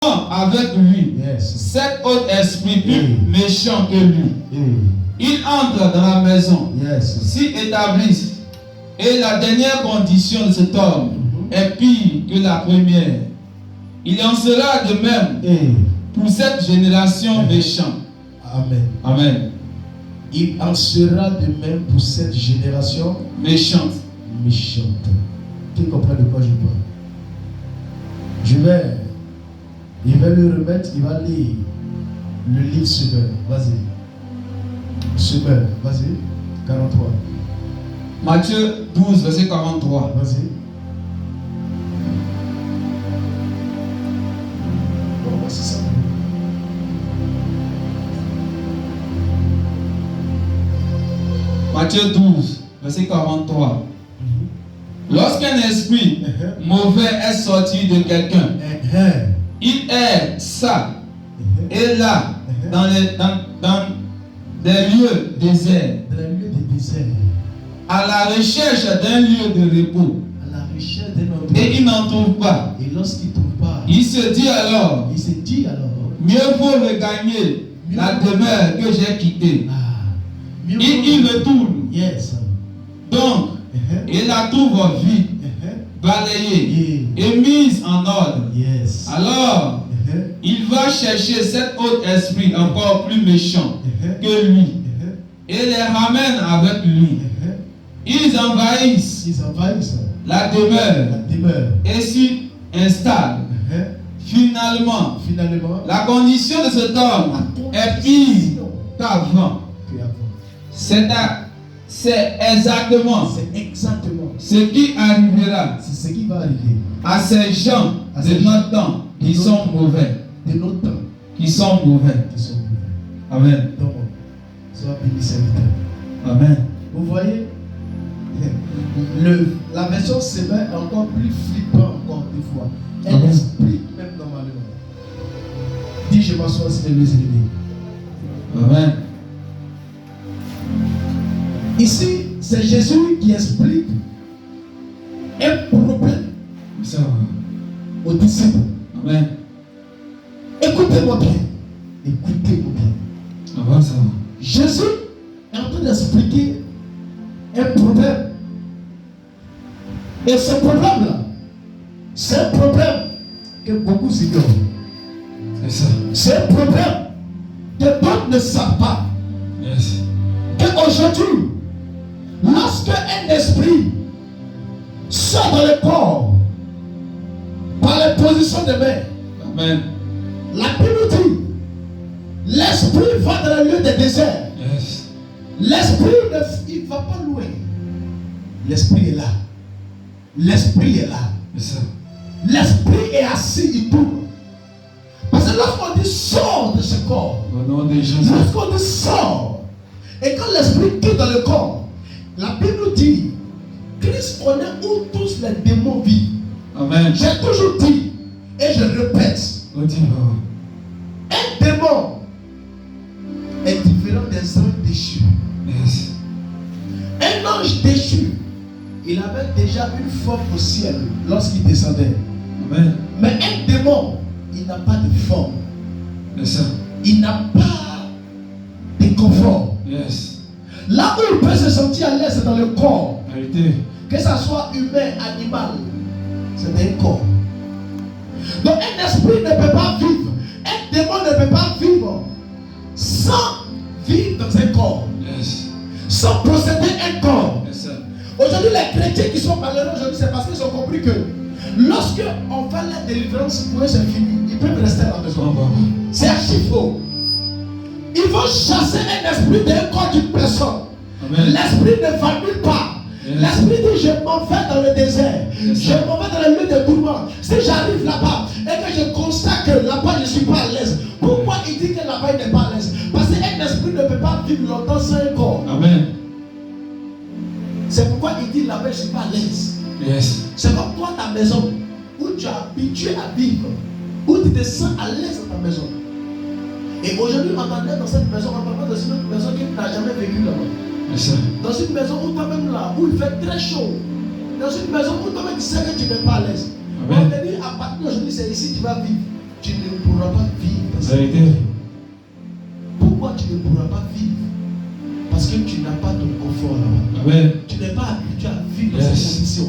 avec lui, cet autre esprit plus méchant que lui. Il entre dans la maison, s'y établissent, et la dernière condition de cet homme est pire que la première. Il en sera de même pour cette génération méchante. Amen. Amen. Il en sera de même pour cette génération méchante. Tu comprends de quoi je parle? Il va le remettre, il va lire le livre Semeur. Vas-y. Semeur, vas-y. 43. Matthieu 12, verset 43. Vas-y. Bon, c'est ça. Matthieu 12, verset 43. Lorsqu'un esprit mauvais est sorti de quelqu'un, il est ça et là, dans des lieux déserts, à la recherche d'un lieu de repos. Et il n'en trouve pas. Et lorsqu'il trouve pas, il se dit alors, mieux vaut regagner la demeure que j'ai quittée. Il retourne. Donc, il la trouve vide, balayée et mise en ordre. Alors, il va chercher cet autre esprit encore plus méchant que lui et les ramène avec lui. Ils envahissent la demeure et s'y installent. Finalement, la condition de cet homme est pire qu'avant. C'est exactement ce qui arrivera à ces gens de notre temps qui sont mauvais. Amen. Amen. Vous voyez, la version Semeur est encore plus flippante encore des fois. Elle explique même normalement. Dis, je m'assois sur les ennemis. Amen. Ici, c'est Jésus qui explique un problème aux disciples. Amen. Écoutez-moi bien. Jésus est en train d'expliquer un problème. Et ce problème-là, c'est un problème que beaucoup ignorent. C'est un problème que d'autres ne savent pas. Qu'aujourd'hui, lorsque un esprit sort dans le corps par la position des mains, Amen. La Bible dit, l'esprit va dans le lieu des déserts. L'esprit, il ne va pas loin. L'esprit est là. L'esprit est assis, il tourne. Parce que lorsqu'on dit sort de ce corps, lorsqu'on dit sort, et quand l'esprit quitte dans le corps, la Bible dit, Christ connaît où tous les démons vivent. Amen. J'ai toujours dit, et je répète, un démon est différent des anges déchus. Un ange déchu, il avait déjà une forme au ciel lorsqu'il descendait. Amen. Mais un démon, il n'a pas de forme. Il n'a pas de confort. Là où il peut se sentir à l'aise, c'est dans le corps. Que ce soit humain, animal, c'est un corps. Donc un esprit ne peut pas vivre, un démon ne peut pas vivre sans vivre dans un corps, sans posséder un corps. Aujourd'hui, les chrétiens qui sont malheureux aujourd'hui, c'est parce qu'ils ont compris que lorsque on fait la délivrance, pour eux c'est fini, ils peuvent rester à la maison. C'est archi faux. Ils vont chasser un esprit d'un corps d'une personne. L'esprit ne va nulle part. L'esprit dit je m'en vais dans le désert, je m'en vais dans le lieu de tourment. Si j'arrive là-bas et que je constate que là-bas je ne suis pas à l'aise, pourquoi il dit que là-bas il n'est pas à l'aise? Parce qu'un esprit ne peut pas vivre longtemps sans un corps. Amen. C'est pourquoi il dit là-bas je ne suis pas à l'aise. C'est comme toi ta maison où tu es habitué à vivre, où tu te sens à l'aise dans ta maison. Et aujourd'hui on t'entend dans cette maison, on parle de cette maison qui n'a jamais vécu là-bas. Dans une maison où toi-même là, où il fait très chaud, dans une maison où toi-même tu sais que tu n'es pas à l'aise, on te dit à partir d'aujourd'hui c'est ici que tu vas vivre. tu ne pourras pas vivre dans cette vie. Pourquoi tu ne pourras pas vivre? Parce que tu n'as pas ton confort là-bas. Amen. Tu n'es pas habitué à vivre dans cette condition.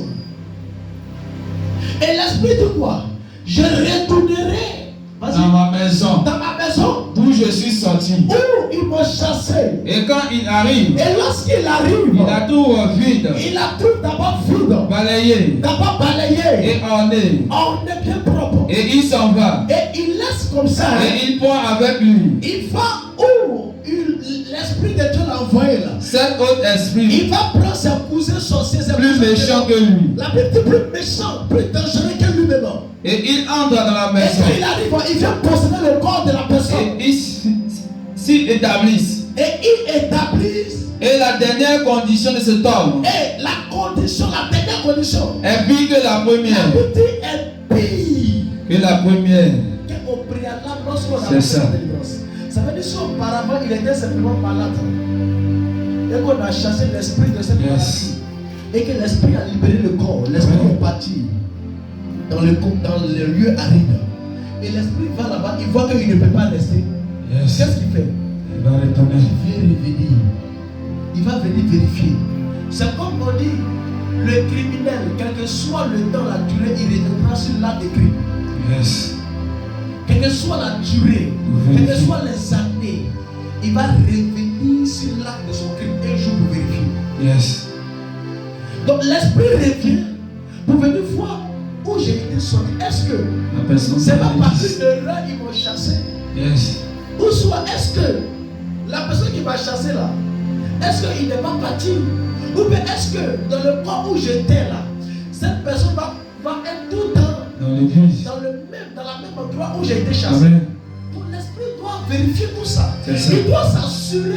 Et l'esprit de quoi? Je retournerai dans ma maison. Dans ma maison. D'où je suis sorti. Où ils m'ont chassé. Et quand il arrive. Et lorsqu'il arrive. Il a tout vide. Il a tout d'abord vide. Balayé. D'abord balayé. Et orné. Orné bien propre. Et il s'en va. Et il laisse comme ça. Et il prend avec lui. Il va où l'esprit de Dieu l'a envoyé là. Cet autre esprit. Il va prendre ses cousins sorciers. Plus méchant que lui. La Bible dit plus méchant, plus dangereux que lui-même. Et il entre dans la maison. Et quand il arrive, il vient posséder le corps de la personne. Et ils s'y établissent. Et ils établissent. Et la dernière condition de cet homme. Et la dernière condition. Est pire que la première. La Bible dit est pire que la première. Au préalable, lorsqu'on a fait la délivrance. Ça veut dire qu'auparavant, il était simplement malade. Et qu'on a chassé l'esprit de cette maladie. Et que l'esprit a libéré le corps. L'esprit est parti dans le lieu aride. Et l'esprit va là-bas, il voit qu'il ne peut pas rester. Qu'est-ce qu'il fait? Il va retourner. Il va revenir. Il va venir vérifier. C'est comme on dit, le criminel, quel que soit le temps, la durée, il reviendra sur l'acte de crime. Quelle que soit la durée, quelles que soient les années, il va revenir sur l'acte de son crime un jour pour vérifier. Donc l'esprit revient pour venir voir où j'ai été sorti. Est-ce que c'est pas parce que de là ils m'ont chassé? Ou soit est-ce que la personne qui m'a chassé là, est-ce qu'il n'est pas parti? Ou bien est-ce que dans le corps où j'étais là, cette personne va être tout le temps dans la même endroit où j'ai été chassé? Donc l'esprit doit vérifier tout ça. Il doit s'assurer